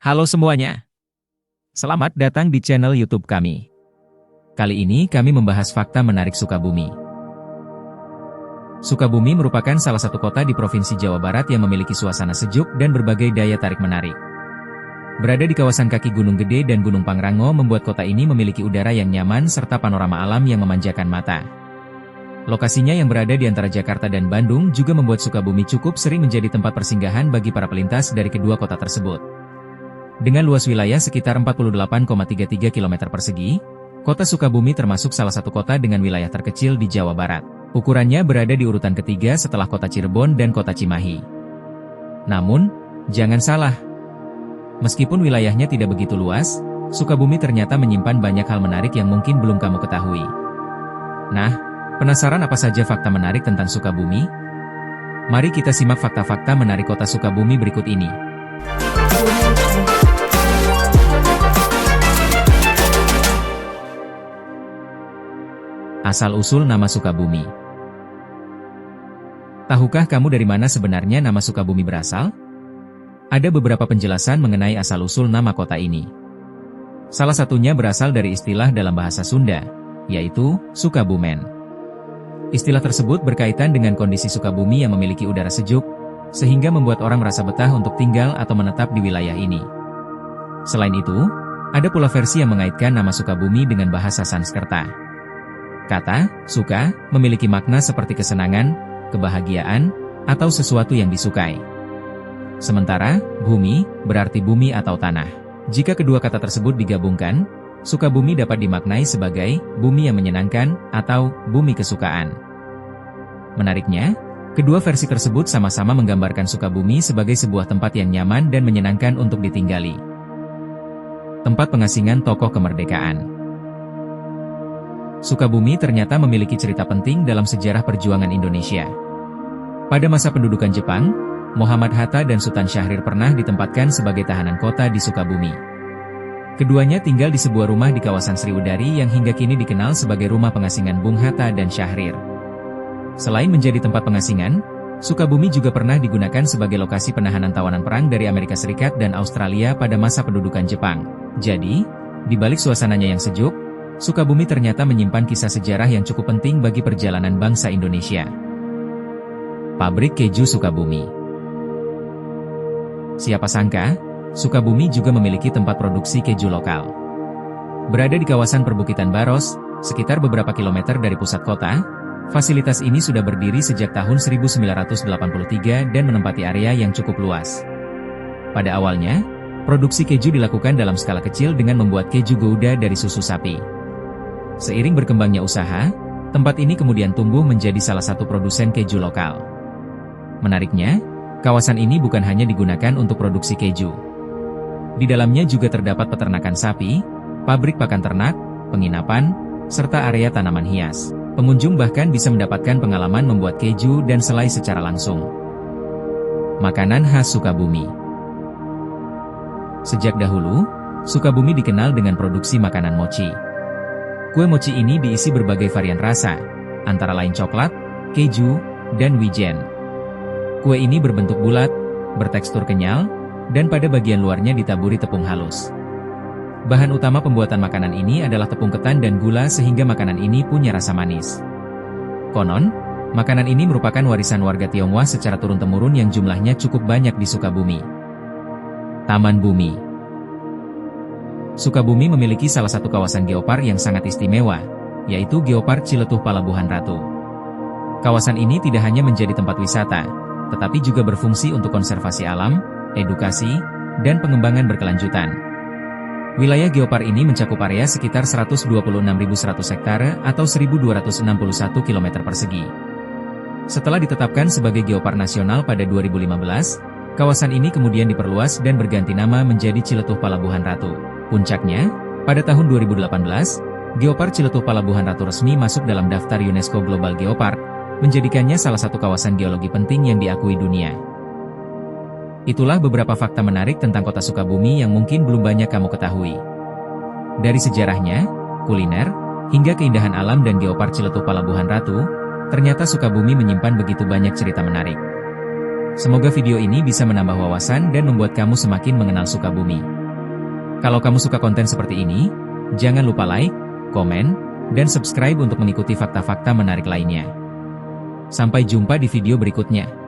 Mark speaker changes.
Speaker 1: Halo semuanya, selamat datang di channel YouTube kami. Kali ini kami membahas fakta menarik Sukabumi. Sukabumi merupakan salah satu kota di Provinsi Jawa Barat yang memiliki suasana sejuk dan berbagai daya tarik menarik. Berada di kawasan kaki Gunung Gede dan Gunung Pangrango membuat kota ini memiliki udara yang nyaman serta panorama alam yang memanjakan mata. Lokasinya yang berada di antara Jakarta dan Bandung juga membuat Sukabumi cukup sering menjadi tempat persinggahan bagi para pelintas dari kedua kota tersebut. Dengan luas wilayah sekitar 48,33 km persegi, kota Sukabumi termasuk salah satu kota dengan wilayah terkecil di Jawa Barat. Ukurannya berada di urutan ketiga setelah kota Cirebon dan kota Cimahi. Namun, jangan salah. Meskipun wilayahnya tidak begitu luas, Sukabumi ternyata menyimpan banyak hal menarik yang mungkin belum kamu ketahui. Nah, penasaran apa saja fakta menarik tentang Sukabumi? Mari kita simak fakta-fakta menarik kota Sukabumi berikut ini. Asal-usul nama Sukabumi. Tahukah kamu dari mana sebenarnya nama Sukabumi berasal? Ada beberapa penjelasan mengenai asal-usul nama kota ini. Salah satunya berasal dari istilah dalam bahasa Sunda, yaitu Sukabumen. Istilah tersebut berkaitan dengan kondisi Sukabumi yang memiliki udara sejuk, sehingga membuat orang merasa betah untuk tinggal atau menetap di wilayah ini. Selain itu, ada pula versi yang mengaitkan nama Sukabumi dengan bahasa Sanskerta. Kata suka memiliki makna seperti kesenangan, kebahagiaan, atau sesuatu yang disukai. Sementara bumi berarti bumi atau tanah. Jika kedua kata tersebut digabungkan, Sukabumi dapat dimaknai sebagai bumi yang menyenangkan atau bumi kesukaan. Menariknya, kedua versi tersebut sama-sama menggambarkan Sukabumi sebagai sebuah tempat yang nyaman dan menyenangkan untuk ditinggali. Tempat pengasingan tokoh kemerdekaan. Sukabumi ternyata memiliki cerita penting dalam sejarah perjuangan Indonesia. Pada masa pendudukan Jepang, Muhammad Hatta dan Sultan Syahrir pernah ditempatkan sebagai tahanan kota di Sukabumi. Keduanya tinggal di sebuah rumah di kawasan Sriwedari yang hingga kini dikenal sebagai rumah pengasingan Bung Hatta dan Syahrir. Selain menjadi tempat pengasingan, Sukabumi juga pernah digunakan sebagai lokasi penahanan tawanan perang dari Amerika Serikat dan Australia pada masa pendudukan Jepang. Jadi, di balik suasananya yang sejuk, Sukabumi ternyata menyimpan kisah sejarah yang cukup penting bagi perjalanan bangsa Indonesia. Pabrik Keju Sukabumi. Siapa sangka, Sukabumi juga memiliki tempat produksi keju lokal. Berada di kawasan perbukitan Baros, sekitar beberapa kilometer dari pusat kota, fasilitas ini sudah berdiri sejak tahun 1983 dan menempati area yang cukup luas. Pada awalnya, produksi keju dilakukan dalam skala kecil dengan membuat keju Gouda dari susu sapi. Seiring berkembangnya usaha, tempat ini kemudian tumbuh menjadi salah satu produsen keju lokal. Menariknya, kawasan ini bukan hanya digunakan untuk produksi keju. Di dalamnya juga terdapat peternakan sapi, pabrik pakan ternak, penginapan, serta area tanaman hias. Pengunjung bahkan bisa mendapatkan pengalaman membuat keju dan selai secara langsung. Makanan khas Sukabumi. Sejak dahulu, Sukabumi dikenal dengan produksi makanan mochi. Kue mochi ini diisi berbagai varian rasa, antara lain coklat, keju, dan wijen. Kue ini berbentuk bulat, bertekstur kenyal, dan pada bagian luarnya ditaburi tepung halus. Bahan utama pembuatan makanan ini adalah tepung ketan dan gula sehingga makanan ini punya rasa manis. Konon, makanan ini merupakan warisan warga Tionghoa secara turun-temurun yang jumlahnya cukup banyak di Sukabumi. Taman Bumi. Sukabumi memiliki salah satu kawasan geopark yang sangat istimewa, yaitu Geopark Ciletuh Palabuhan Ratu. Kawasan ini tidak hanya menjadi tempat wisata, tetapi juga berfungsi untuk konservasi alam, edukasi, dan pengembangan berkelanjutan. Wilayah geopark ini mencakup area sekitar 126.100 hektare atau 1.261 km persegi. Setelah ditetapkan sebagai geopark nasional pada 2015, kawasan ini kemudian diperluas dan berganti nama menjadi Ciletuh Palabuhan Ratu. Puncaknya, pada tahun 2018, Geopark Ciletuh Palabuhan Ratu resmi masuk dalam daftar UNESCO Global Geopark, menjadikannya salah satu kawasan geologi penting yang diakui dunia. Itulah beberapa fakta menarik tentang kota Sukabumi yang mungkin belum banyak kamu ketahui. Dari sejarahnya, kuliner, hingga keindahan alam dan Geopark Ciletuh Palabuhan Ratu, ternyata Sukabumi menyimpan begitu banyak cerita menarik. Semoga video ini bisa menambah wawasan dan membuat kamu semakin mengenal Sukabumi. Kalau kamu suka konten seperti ini, jangan lupa like, komen, dan subscribe untuk mengikuti fakta-fakta menarik lainnya. Sampai jumpa di video berikutnya.